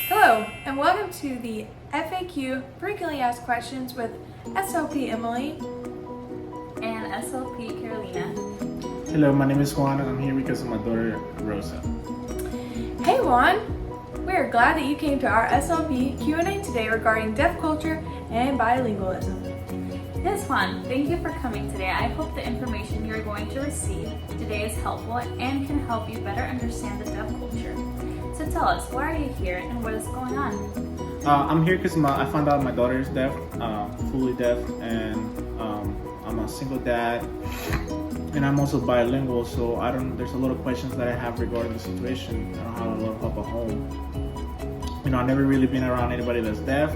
Hello, and welcome to the FAQ Frequently Asked Questions with SLP Emily and SLP Carolina. Hello, my name is Juan and I'm here because of my daughter Rosa. Hey Juan, we are glad that you came to our SLP Q&A today regarding deaf culture and bilingualism. Yes, Juan, thank you for coming today. I hope the information you're going to receive today is helpful and can help you better understand the deaf culture. So tell us, why are you here and what is going on? I'm here because I found out my daughter is deaf, fully deaf, and I'm a single dad, and I'm also bilingual. So there's a lot of questions that I have regarding the situation. I don't have a lot of help at home. I've never really been around anybody that's deaf,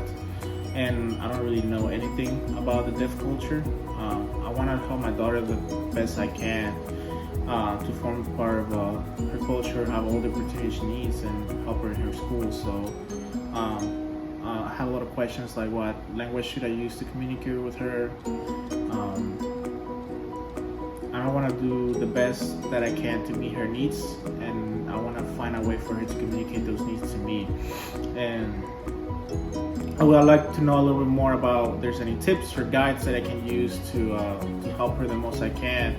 and I don't really know anything about the deaf culture. I want to help my daughter the best I can. To form part of her culture, have all the opportunities she needs, and help her in her school. So I have a lot of questions like what language should I use to communicate with her. I want to do the best that I can to meet her needs, and I want to find a way for her to communicate those needs to me. And I would like to know a little bit more about if there's any tips or guides that I can use to help her the most I can.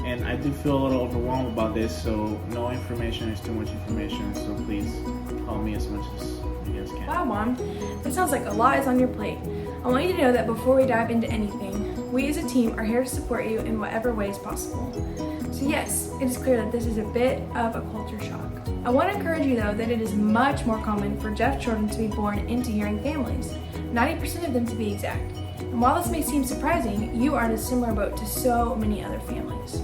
And I do feel a little overwhelmed about this, so no information is too much information, so please help me as much as you guys can. Wow, Mom, that sounds like a lot is on your plate. I want you to know that before we dive into anything, we as a team are here to support you in whatever ways possible. So yes, it is clear that this is a bit of a culture shock. I want to encourage you though that it is much more common for deaf children to be born into hearing families, 90% of them to be exact. And while this may seem surprising, you are in a similar boat to so many other families.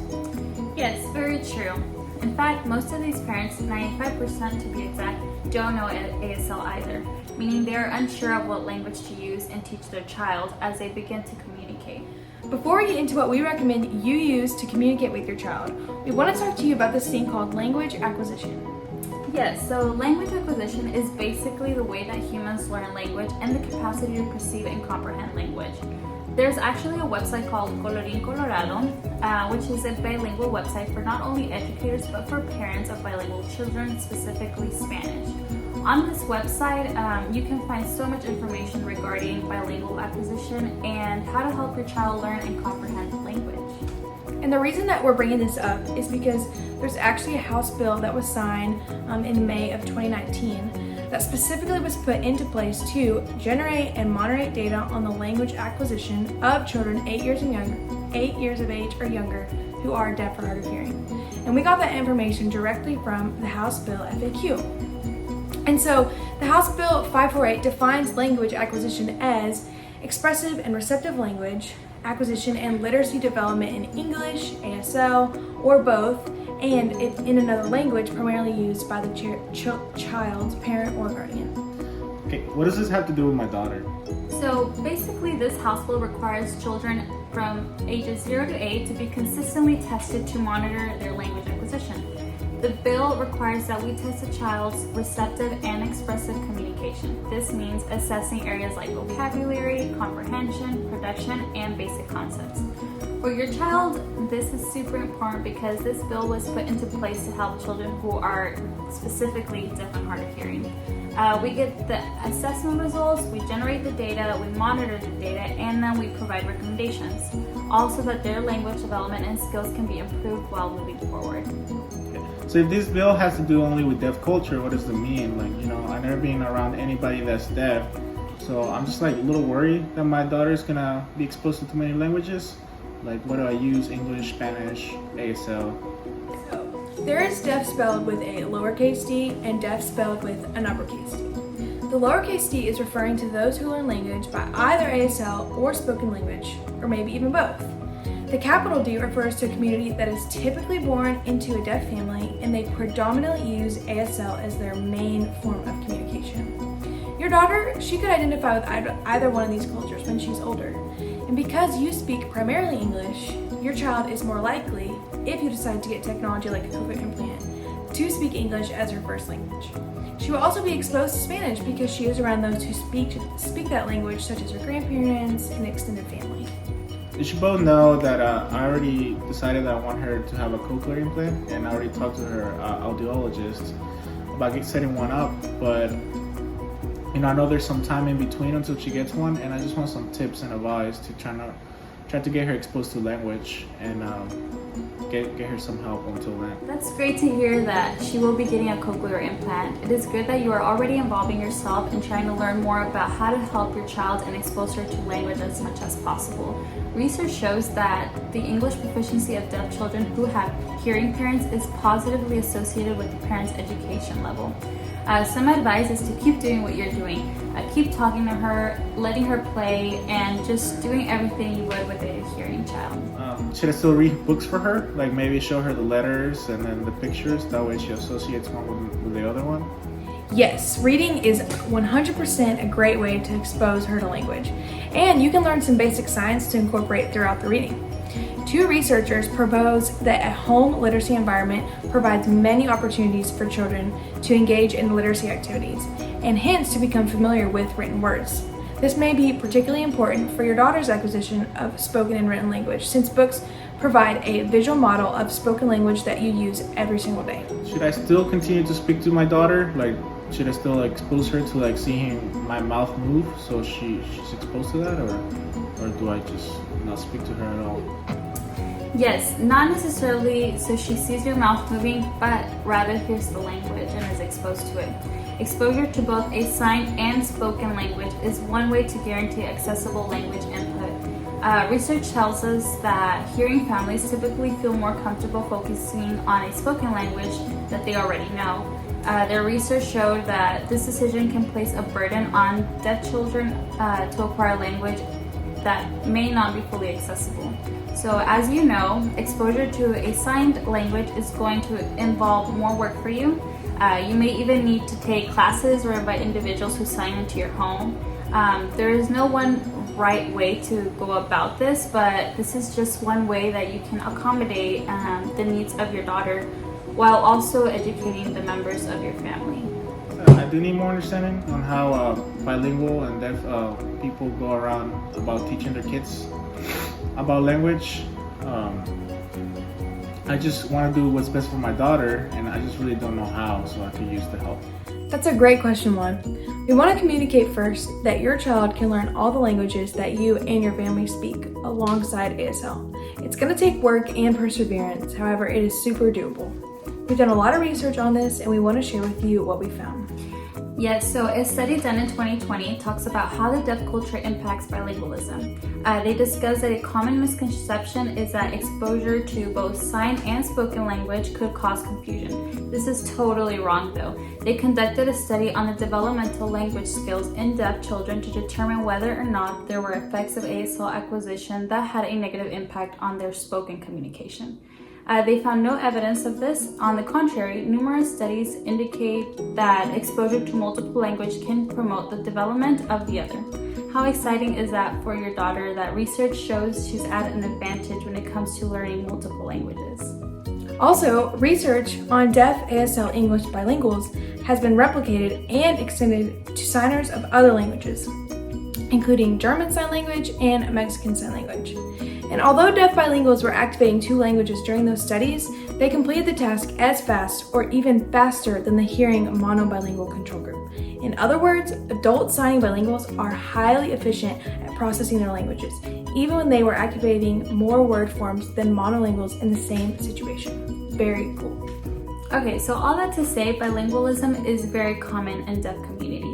Yes, very true. In fact, most of these parents, 95% to be exact, don't know ASL either, meaning they are unsure of what language to use and teach their child as they begin to communicate. Before we get into what we recommend you use to communicate with your child, we want to talk to you about this thing called language acquisition. Yes, so language acquisition is basically the way that humans learn language and the capacity to perceive and comprehend language. There's actually a website called Colorín Colorado, which is a bilingual website for not only educators but for parents of bilingual children, specifically Spanish. On this website, you can find so much information regarding bilingual acquisition and how to help your child learn and comprehend language. And the reason that we're bringing this up is because there's actually a House bill that was signed in May of 2019 that specifically was put into place to generate and moderate data on the language acquisition of children 8 years of age or younger who are deaf or hard of hearing. And we got that information directly from the House Bill FAQ. And so the House Bill 548 defines language acquisition as expressive and receptive language acquisition and literacy development in English, ASL, or both, and if in another language primarily used by the child's parent or guardian. Okay, what does this have to do with my daughter? So basically this House bill requires children from ages 0 to 8 to be consistently tested to monitor their language acquisition. The bill requires that we test a child's receptive and expressive communication. This means assessing areas like vocabulary, comprehension, production, and basic concepts. For your child, this is super important because this bill was put into place to help children who are specifically deaf and hard of hearing. We get the assessment results, we generate the data, we monitor the data, and then we provide recommendations. Also that their language development and skills can be improved while moving forward. So if this bill has to do only with deaf culture, what does it mean? I've never been around anybody that's deaf, so I'm just a little worried that my daughter's gonna be exposed to too many languages. What do I use? English, Spanish, ASL? So there is deaf spelled with a lowercase d and deaf spelled with an uppercase d. The lowercase d is referring to those who learn language by either ASL or spoken language, or maybe even both. The capital D refers to a community that is typically born into a deaf family and they predominantly use ASL as their main form of communication. Your daughter, she could identify with either one of these cultures when she's older. And because you speak primarily English, your child is more likely, if you decide to get technology like a cochlear implant, to speak English as her first language. She will also be exposed to Spanish because she is around those who speak that language, such as her grandparents and extended family. You should both know that I already decided that I want her to have a cochlear implant, and I already talked to her audiologist about setting one up, but I know there's some time in between until she gets one, and I just want some tips and advice to try to get her exposed to language and get her some help until then. That's great to hear that she will be getting a cochlear implant. It is good that you are already involving yourself and trying to learn more about how to help your child and expose her to language as much as possible. Research shows that the English proficiency of deaf children who have hearing parents is positively associated with the parent's education level. Some advice is to keep doing what you're doing. Keep talking to her, letting her play, and just doing everything you would with a hearing child. Should I still read books for her? Like maybe show her the letters and then the pictures? That way she associates one with the other one? Yes, reading is 100% a great way to expose her to language. And you can learn some basic science to incorporate throughout the reading. Two researchers propose that a home literacy environment provides many opportunities for children to engage in literacy activities, and hence to become familiar with written words. This may be particularly important for your daughter's acquisition of spoken and written language, since books provide a visual model of spoken language that you use every single day. Should I still continue to speak to my daughter? Like, should I still expose her to seeing my mouth move so she's exposed to that, or do I just not speak to her at all? Yes, not necessarily so she sees your mouth moving, but rather hears the language and is exposed to it. Exposure to both a sign and spoken language is one way to guarantee accessible language input. Research tells us that hearing families typically feel more comfortable focusing on a spoken language that they already know. Their research showed that this decision can place a burden on deaf children to acquire language that may not be fully accessible. So as you know, exposure to a signed language is going to involve more work for you. You may even need to take classes or invite individuals who sign into your home. There is no one right way to go about this, but this is just one way that you can accommodate the needs of your daughter while also educating the members of your family. I do need more understanding on how bilingual and deaf people go around about teaching their kids about language. I just want to do what's best for my daughter, and I just really don't know how, so I could use the help. That's a great question, Juan. We want to communicate first that your child can learn all the languages that you and your family speak alongside ASL. It's going to take work and perseverance, however, it is super doable. We've done a lot of research on this, and we want to share with you what we found. Yes, so a study done in 2020 talks about how the deaf culture impacts bilingualism. They discuss that a common misconception is that exposure to both sign and spoken language could cause confusion. This is totally wrong though. They conducted a study on the developmental language skills in deaf children to determine whether or not there were effects of ASL acquisition that had a negative impact on their spoken communication. They found no evidence of this. On the contrary, numerous studies indicate that exposure to multiple languages can promote the development of the other. How exciting is that for your daughter that research shows she's at an advantage when it comes to learning multiple languages? Also, research on deaf ASL English bilinguals has been replicated and extended to signers of other languages, including German Sign Language and Mexican Sign Language. And although deaf bilinguals were activating 2 languages during those studies, they completed the task as fast or even faster than the hearing monobilingual control group. In other words, adult signing bilinguals are highly efficient at processing their languages, even when they were activating more word forms than monolinguals in the same situation. Very cool. Okay, so all that to say, bilingualism is very common in deaf community.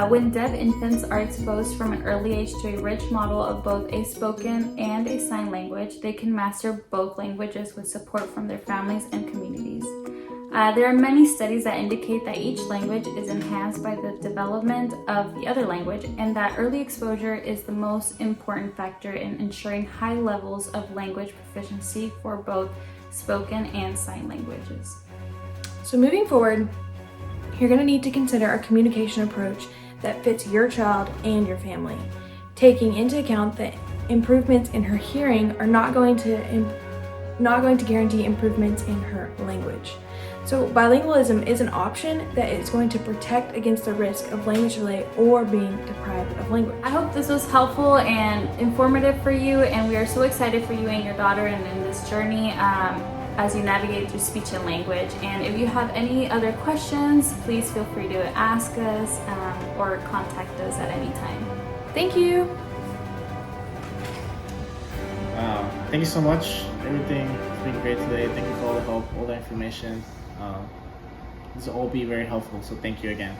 When deaf infants are exposed from an early age to a rich model of both a spoken and a sign language, they can master both languages with support from their families and communities. There are many studies that indicate that each language is enhanced by the development of the other language, and that early exposure is the most important factor in ensuring high levels of language proficiency for both spoken and sign languages. So moving forward, you're going to need to consider a communication approach that fits your child and your family, taking into account that improvements in her hearing are not going to guarantee improvements in her language. So bilingualism is an option that is going to protect against the risk of language delay or being deprived of language. I hope this was helpful and informative for you, and we are so excited for you and your daughter and in this journey. as you navigate through speech and language. And if you have any other questions, please feel free to ask us or contact us at any time. Thank you. Thank you so much. Everything has been great today. Thank you for all the help, all the information. This will all be very helpful. So thank you again.